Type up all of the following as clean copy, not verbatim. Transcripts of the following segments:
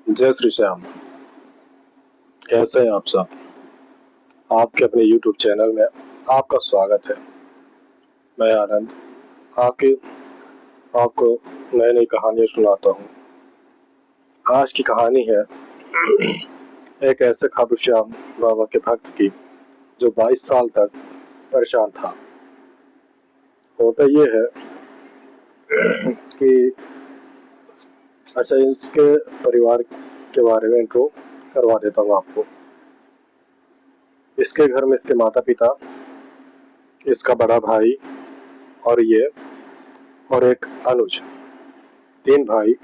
जय श्री श्याम। कैसे हैं आप सब? आपके अपने YouTube चैनल में आपका स्वागत है। मैं आनंद आपको नई नई कहानियाँ सुनाता हूँ। आज की कहानी है एक ऐसे खाटू श्याम बाबा के भक्त की जो 22 साल तक परेशान था। होता ये है कि अच्छा, इसके परिवार के बारे में इंट्रो करवा देता हूँ आपको। इसके घर में इसके माता पिता, इसका बड़ा भाई और एक अनुज, 3 भाई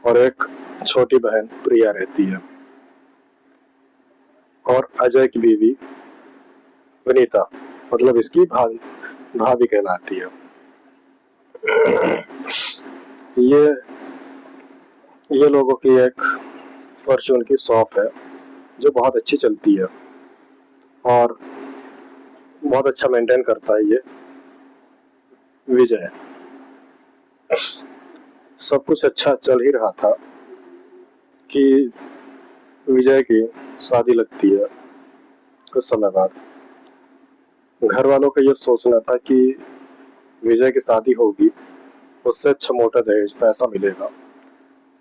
और एक छोटी बहन प्रिया रहती है। और अजय की बीवी वनीता, मतलब इसकी भाभी कहलाती है। ये लोगों की एक फॉर्च्यून की शॉप है जो बहुत अच्छी चलती है और बहुत अच्छा मेंटेन करता है ये विजय। सब कुछ अच्छा चल ही रहा था कि विजय की शादी लगती है। कुछ समय बाद घर वालों का ये सोचना था कि विजय की शादी होगी, उससे अच्छा मोटा दहेज पैसा मिलेगा,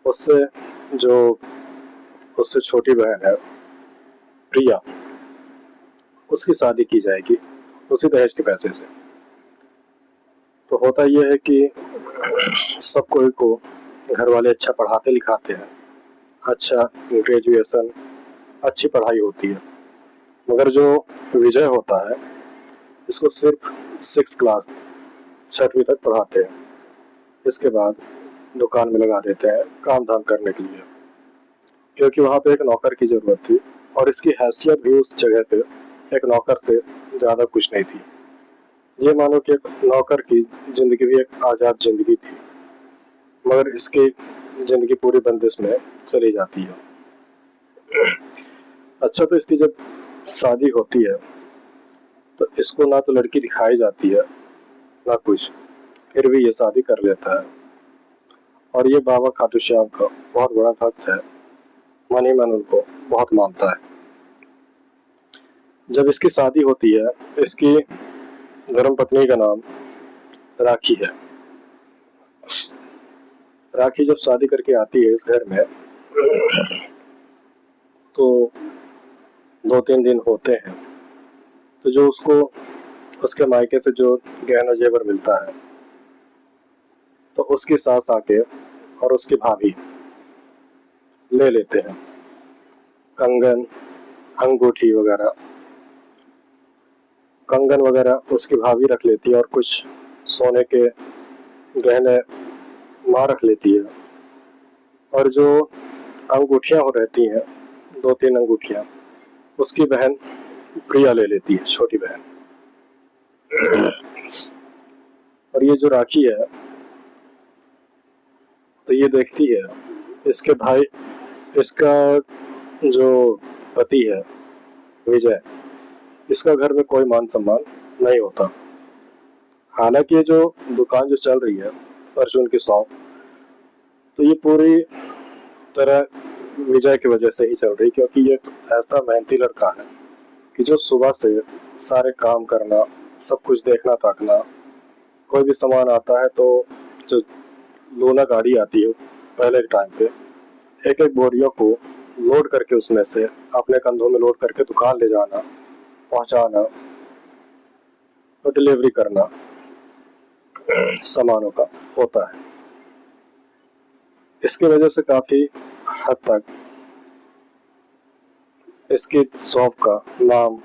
उससे छोटी बहन है प्रिया, उसकी शादी की जाएगी उसी दहेज के पैसे से। तो होता यह है कि सब कोई को घर वाले अच्छा पढ़ाते लिखाते हैं, अच्छा ग्रेजुएशन, अच्छी पढ़ाई होती है। मगर जो विजय होता है इसको सिर्फ 6 क्लास 6वीं तक पढ़ाते हैं। इसके बाद दुकान में लगा देते हैं काम धाम करने के लिए, क्योंकि वहाँ पे एक नौकर की ज़रूरत थी और इसकी हैसियत भी उस जगह पे एक नौकर से ज़्यादा कुछ नहीं थी। ये मानो कि एक नौकर की ज़िंदगी भी एक आज़ाद ज़िंदगी थी, मगर इसकी ज़िंदगी पूरी बंदिश में चली जाती है। अच्छा, तो इसकी जब शादी होती है तो इसको ना तो लड़की दिखाई जाती है ना कुछ, फिर भी ये शादी कर लेता है। और ये बाबा खाटू श्याम का बहुत बड़ा भक्त है, मन ही मन उनको बहुत मानता है। जब इसकी शादी होती है, इसकी धर्मपत्नी का नाम राखी है। राखी जब शादी करके आती है इस घर में तो 2-3 दिन होते हैं, तो जो उसको उसके मायके से जो गहना जेवर मिलता है तो उसकी सास आके और उसकी भाभी ले लेते हैं। कंगन, अंगूठी वगैरह, कंगन वगैरह उसकी भाभी रख लेती है और कुछ सोने के गहने माँ रख लेती है। और जो अंगूठियाँ हो रहती हैं, 2-3 अंगूठियाँ उसकी बहन प्रिया ले लेती है, छोटी बहन। और ये जो राखी है तो ये देखती है इसका जो पति है विजय, इसका घर में कोई मान सम्मान नहीं होता। हालांकि ये जो दुकान जो चल रही है परचून की शॉप, तो ये पूरी तरह विजय की वजह से ही चल रही, क्योंकि ये ऐसा मेहनती लड़का है कि जो सुबह से सारे काम करना, सब कुछ देखना ताकना, कोई भी सामान आता है तो जो लूना गाड़ी आती है पहले के टाइम पे, एक एक बोरियों को लोड करके उसमें से अपने कंधों में लोड करके दुकान ले जाना, पहुंचाना और डिलीवरी करना सामानों का होता है। इसकी वजह से काफी हद तक इसकी शॉप का नाम,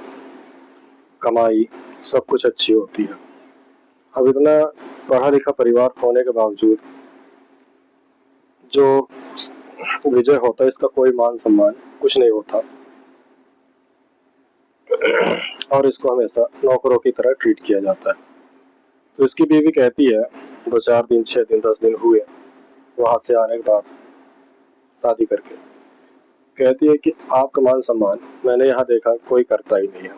कमाई, सब कुछ अच्छी होती है। अब इतना पढ़ा लिखा परिवार होने के बावजूद जो विजय होता है इसका कोई मान सम्मान कुछ नहीं होता और इसको हमेशा नौकरों की तरह ट्रीट किया जाता है। तो इसकी बीवी कहती है, 2-4 दिन, 6 दिन, 10 दिन हुए वहां से आने के बाद शादी करके, कहती है कि आपका मान सम्मान मैंने यहाँ देखा कोई करता ही नहीं है,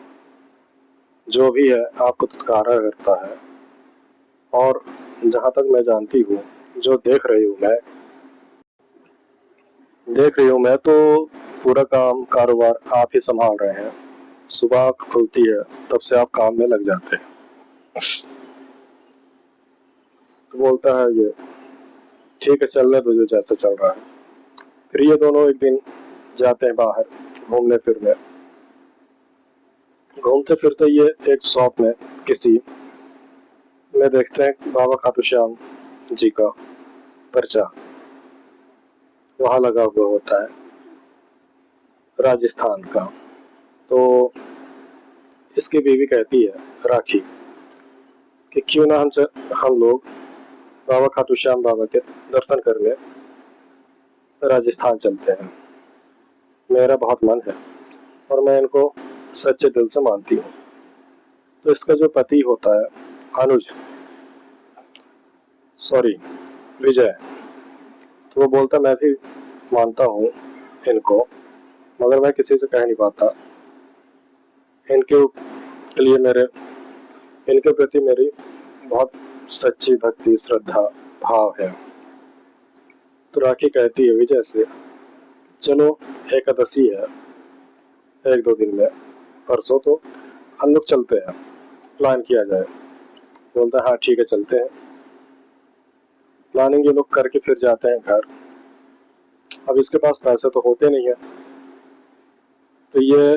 जो भी है आपको तुतकारा करता है। और जहाँ तक मैं जानती हूँ, जो देख रही हूँ मैं, देख रही हूँ मैं तो पूरा काम कारोबार आप ही संभाल रहे हैं। सुबह आँख खुलती है तब से आप काम में लग जाते हैं। तो बोलता है ये ठीक है, चलने दो जो जैसा चल रहा है। फिर ये दोनों एक दिन जाते हैं बाहर घूमने फिरने। घूमते फिरते ये एक शॉप में किसी में देखते हैं बाबा खाटू श्याम जी का पर्चा वहाँ लगा हुआ होता है, राजस्थान का। तो इसकी बीवी कहती है राखी कि क्यों ना हम लोग बाबा खाटू श्याम बाबा के दर्शन करने राजस्थान चलते हैं। मेरा बहुत मन है और मैं इनको सच्चे दिल से मानती हूँ। तो इसका जो पति होता है अनुज, सॉरी विजय, तो वो बोलता मैं भी मानता हूँ इनको, मगर मैं किसी से कह नहीं पाता। इनके लिए इनके प्रति मेरी बहुत सच्ची भक्ति श्रद्धा भाव है। तो राखी कहती है विजय से चलो एकादशी है एक दो दिन में, परसों, तो हम लोग चलते हैं, प्लान किया जाए। बोलता है हाँ ठीक है चलते हैं। प्लानिंग ये लोग करके फिर जाते हैं घर। अब इसके पास पैसे तो होते नहीं है, तो ये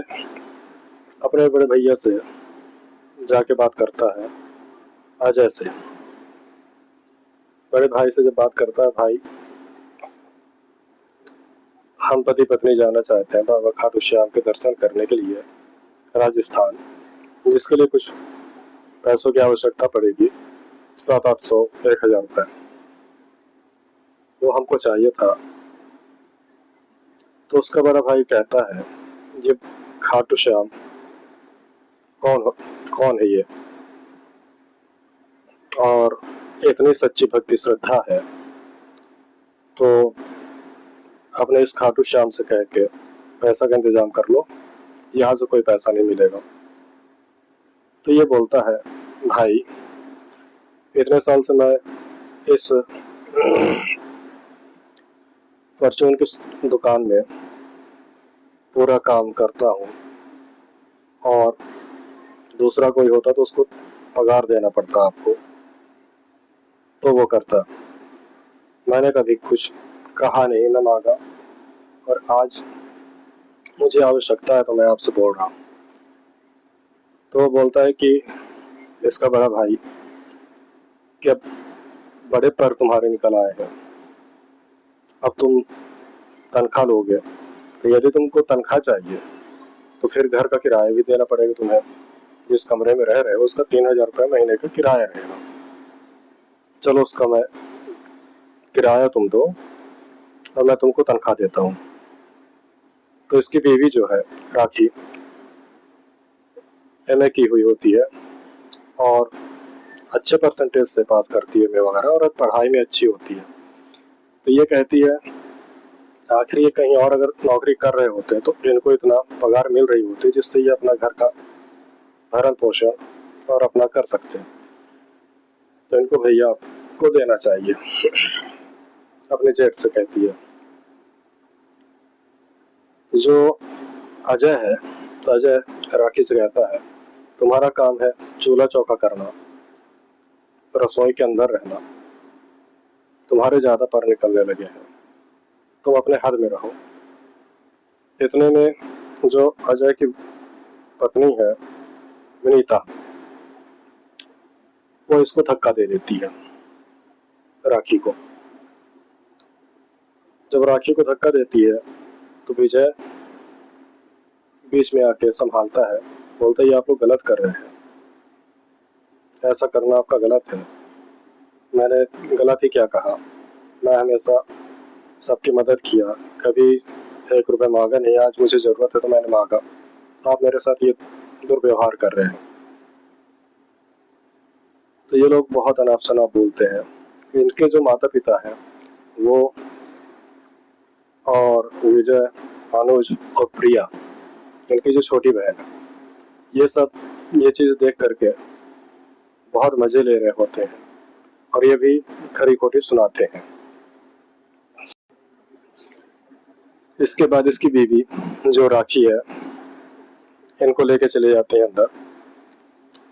अपने बड़े भैया से जाके बात करता है अजय से। बड़े भाई से जब बात करता है, भाई हम पति पत्नी जाना चाहते हैं बाबा खाटू श्याम के दर्शन करने के लिए राजस्थान, जिसके लिए कुछ पैसों की आवश्यकता पड़ेगी, 700-800 1000 रुपये वो हमको चाहिए था। तो उसका बड़ा भाई कहता है ये खाटू श्याम कौन है ये, और इतनी सच्ची भक्ति श्रद्धा है तो अपने इस खाटू श्याम से कह के पैसा का इंतजाम कर लो, यहाँ से कोई पैसा नहीं मिलेगा। तो ये बोलता है भाई इतने साल से मैं इस परचून की दुकान में पूरा काम करता हूँ और दूसरा कोई होता तो उसको पगार देना पड़ता आपको, तो वो करता। मैंने कभी कुछ कहा नहीं, न मांगा, और आज मुझे आवश्यकता है तो मैं आपसे बोल रहा हूँ। तो वो बोलता है कि इसका बड़ा भाई कि अब बड़े पर तुम्हारे निकल आए हैं, अब तुम तनख्वाह लोगे, तो यदि तुमको तनख्वाह चाहिए तो फिर घर का किराया भी देना पड़ेगा तुम्हें। जिस कमरे में रह रहे हो उसका 3000 रुपये महीने का किराया रहेगा। चलो उसका मैं किराया तुम दो और मैं तुमको तनख्वाह देता हूँ। तो इसकी बीवी जो है राखी MA की हुई होती है और अच्छे परसेंटेज से पास करती है MA वगैरह, और पढ़ाई में अच्छी होती है। तो ये कहती है आखिर ये कहीं और अगर नौकरी कर रहे होते हैं तो इनको इतना पगार मिल रही होती जिससे ये अपना घर का भरण पोषण और अपना कर सकते हैं, तो इनको भैया आपको देना चाहिए। अपने जेठ से कहती है। जो अजय है, तो अजय राखी से कहता है तुम्हारा काम है चूल्हा चौका करना, रसोई के अंदर रहना, तुम्हारे ज्यादा पर निकलने लगे हैं, तुम अपने हद में रहो। इतने में जो अजय की पत्नी है विनीता, वो इसको धक्का दे देती है राखी को। जब राखी को धक्का देती है तो विजय बीच में आके संभालता है, बोलता है ये आप लोग गलत कर रहे हैं, ऐसा करना आपका गलत है। मैंने गलत ही क्या कहा, मैं हमेशा सबकी मदद किया, कभी 1 रुपये मांगा नहीं, आज मुझे जरूरत है तो मैंने मांगा, आप मेरे साथ ये दुर्व्यवहार कर रहे हैं। तो ये लोग बहुत अनाप शनाप बोलते हैं। इनके जो माता पिता हैं वो और विजय, अनुज और प्रिया, इनकी जो छोटी बहन है, ये चीज देख करके बहुत मजे ले रहे होते हैं और ये भी खरी खोटी सुनाते हैं। इसके बाद इसकी बीवी जो राखी है, इनको लेके चले जाते हैं अंदर,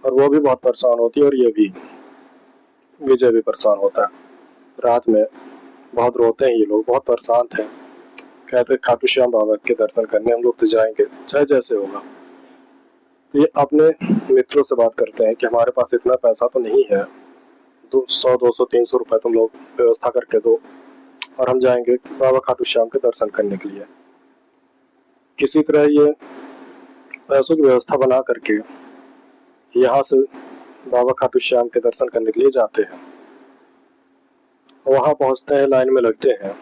और वो भी बहुत परेशान होती है, और ये भी, विजय भी परेशान होता है। रात में बहुत रोते हैं ये लोग, बहुत परेशान थे, कहते खाटू श्याम बाबा के दर्शन करने हम लोग तो जाएंगे, चाहे जैसे होगा। तो ये अपने मित्रों से बात करते हैं कि हमारे पास इतना पैसा तो नहीं है, 100, 200, 300 रुपए तुम लोग व्यवस्था करके दो, और हम जाएंगे बाबा खाटू श्याम के दर्शन करने के लिए। किसी तरह ये पैसों की व्यवस्था बना करके यहाँ से बाबा खाटू श्याम के दर्शन करने के लिए जाते हैं। वहां पहुंचते हैं, लाइन में लगते हैं,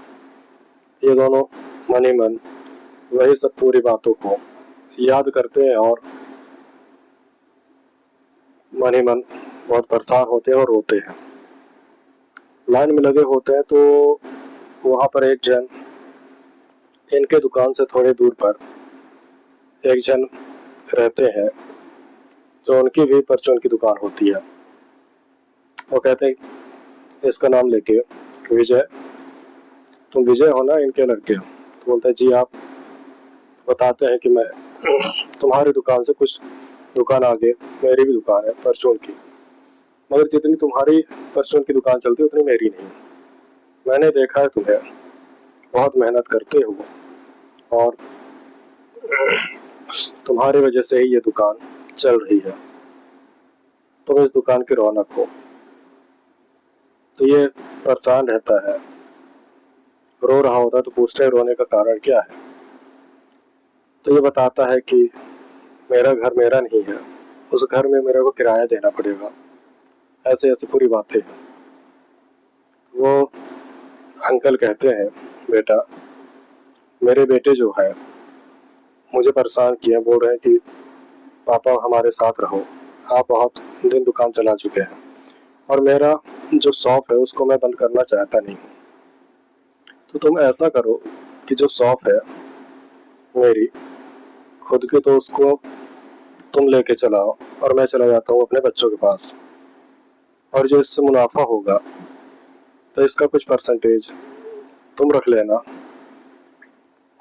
ये दोनों मन ही मन वही सब पूरी बातों को याद करते हैं, और मन ही मन बहुत परेशान होते हैं और रोते हैं। लाइन में लगे होते हैं तो वहां पर एक जन, इनके दुकान से थोड़े दूर पर एक जन रहते हैं, जो उनकी भी परचून की दुकान होती है। वो कहते हैं, इसका नाम लेके, विजय, तुम विजय हो ना इनके लड़के? तो बोलता है, जी। आप बताते हैं कि मैं तुम्हारी दुकान से कुछ दुकान आगे मेरी भी दुकान है परचून की, मगर जितनी तुम्हारी परचून की दुकान चलती है उतनी मेरी नहीं। मैंने देखा है तुम्हें, बहुत मेहनत करते हो, और तुम्हारी वजह से ही ये दुकान चल रही है, तुम इस दुकान की रौनक हो। तो ये परेशान रहता है, रो रहा होता है, तो पूछते हैं रोने का कारण क्या है। तो ये बताता है कि मेरा घर मेरा नहीं है, उस घर में मेरे को किराया देना पड़ेगा, ऐसे ऐसे पूरी बातें। वो अंकल कहते हैं, बेटा, मेरे बेटे जो है मुझे परेशान किए, बोल रहे हैं कि पापा हमारे साथ रहो, आप बहुत दिन दुकान चला चुके हैं, और मेरा जो शॉप है उसको मैं बंद करना चाहता नहीं हूँ। तो तुम ऐसा करो कि जो शॉप है मेरी खुद की, तो उसको तुम लेके चलाओ, और मैं चला जाता हूँ अपने बच्चों के पास, और जो इससे मुनाफा होगा तो इसका कुछ परसेंटेज तुम रख लेना,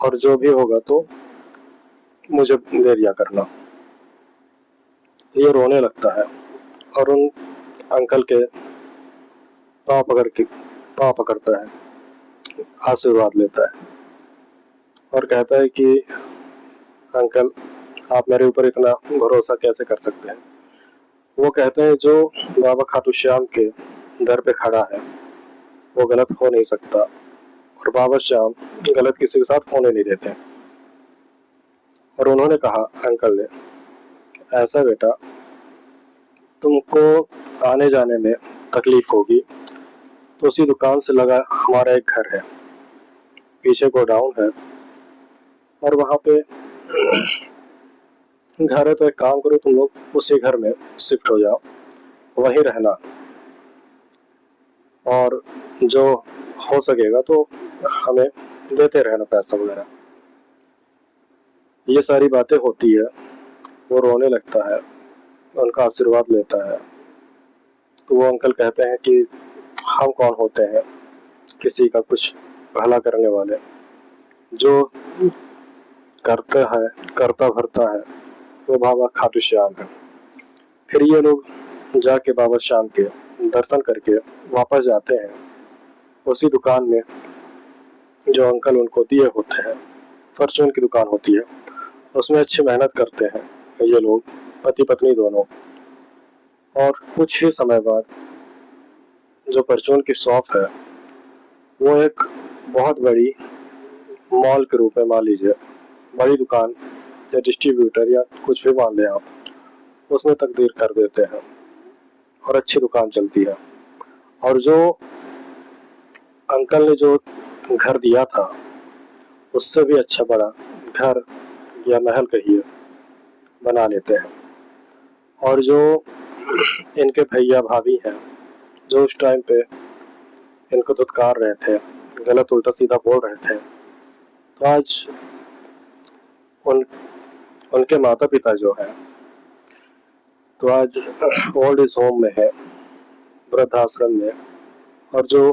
और जो भी होगा तो मुझे दे दिया करना। तो ये रोने लगता है, और उन अंकल के पाँव पकड़ता है, आशीर्वाद लेता है, और कहता है कि अंकल, आप मेरे ऊपर इतना भरोसा कैसे कर सकते हैं। वो कहते हैं, जो बाबा खाटू श्याम के दर पे खड़ा है वो गलत हो नहीं सकता, और बाबा श्याम गलत किसी के साथ होने नहीं देते। और उन्होंने कहा, अंकल ने, ऐसा बेटा, तुमको आने जाने में तकलीफ होगी तो उसी दुकान से लगा हमारा एक घर है, पीछे गोडाउन है, और वहां पे घर है। तो एक काम करो, तुम लोग उसी घर में शिफ्ट हो जाओ, वहीं रहना, और जो हो सकेगा तो हमें देते रहना पैसा वगैरह। ये सारी बातें होती है, वो रोने लगता है, उनका आशीर्वाद लेता है। तो वो अंकल कहते हैं कि हम कौन होते हैं किसी का कुछ भला करने वाले, जो करता भरता है वो बाबा खाटू श्याम है। फिर ये लोग जाके बाबा श्याम के दर्शन करके वापस जाते हैं। उसी दुकान में जो अंकल उनको दिए होते हैं, फॉर्चून की दुकान होती है, उसमें अच्छी मेहनत करते हैं ये लोग, पति पत्नी दोनों। और कुछ ही समय बाद जो परचून की शॉप है वो एक बहुत बड़ी मॉल के रूप में, मान लीजिए बड़ी दुकान या डिस्ट्रीब्यूटर या कुछ भी मान लें आप, उसमें तब्दील कर देते हैं, और अच्छी दुकान चलती है। और जो अंकल ने जो घर दिया था उससे भी अच्छा बड़ा घर या महल कहिए बना लेते हैं। और जो इनके भैया भाभी हैं, जो उस टाइम पे इनको धुतकार रहे थे, गलत उल्टा सीधा बोल रहे थे, तो आज उनके माता पिता जो है तो आज ओल्ड एज होम में है, वृद्धाश्रम में। और जो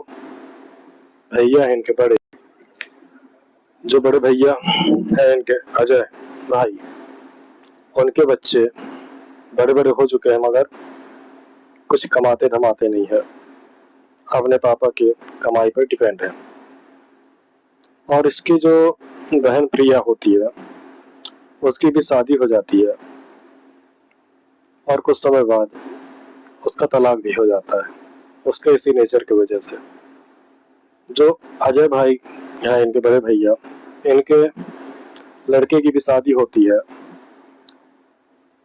भैया हैं इनके बड़े, जो बड़े भैया हैं इनके, अजय भाई, उनके बच्चे बड़े बड़े हो चुके हैं मगर कुछ कमाते धमाते नहीं है, अपने पापा की कमाई पर डिपेंड है। और इसकी जो बहन प्रिया होती है उसकी भी शादी हो जाती है और कुछ समय बाद उसका तलाक भी हो जाता है, उसके इसी नेचर की वजह से। जो अजय भाई हैं इनके बड़े भैया, इनके लड़के की भी शादी होती है,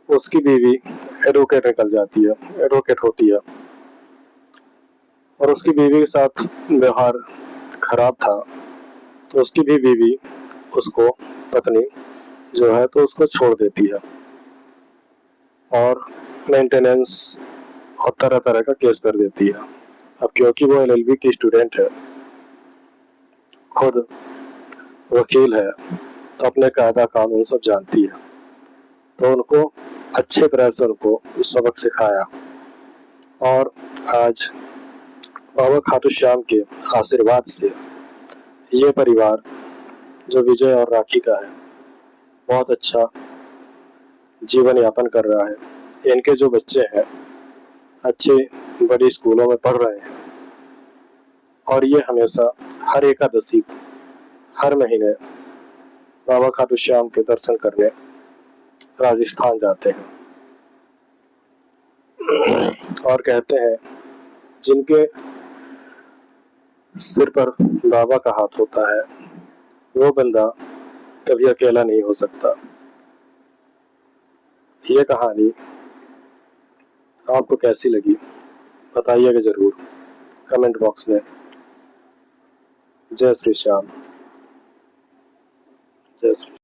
उसकी बीवी एडवोकेट निकल जाती है, एडवोकेट होती है, और उसकी बीवी के साथ व्यवहार खराब था, तो उसकी भी बीवी उसको, पत्नी जो है, तो उसको छोड़ देती है और मेंटेनेंस और तरह तरह का केस कर देती है। अब क्योंकि वो एलएलबी की स्टूडेंट है, खुद वकील है, तो अपने कायदा कानून सब जानती है, तो उनको अच्छे तरह से उनको सबक सिखाया। और आज बाबा खाटू श्याम के आशीर्वाद से ये परिवार जो विजय और राखी का है बहुत अच्छा जीवन यापन कर रहा है। इनके जो बच्चे हैं अच्छे बड़ी स्कूलों में पढ़ रहे हैं और ये हमेशा हर एकादशी हर महीने बाबा खाटू श्याम के दर्शन करने राजस्थान जाते हैं। और कहते हैं जिनके सिर पर बाबा का हाथ होता है वो बंदा कभी अकेला नहीं हो सकता। ये कहानी आपको कैसी लगी बताइएगा जरूर कमेंट बॉक्स में। जय श्री श्याम, जय श्री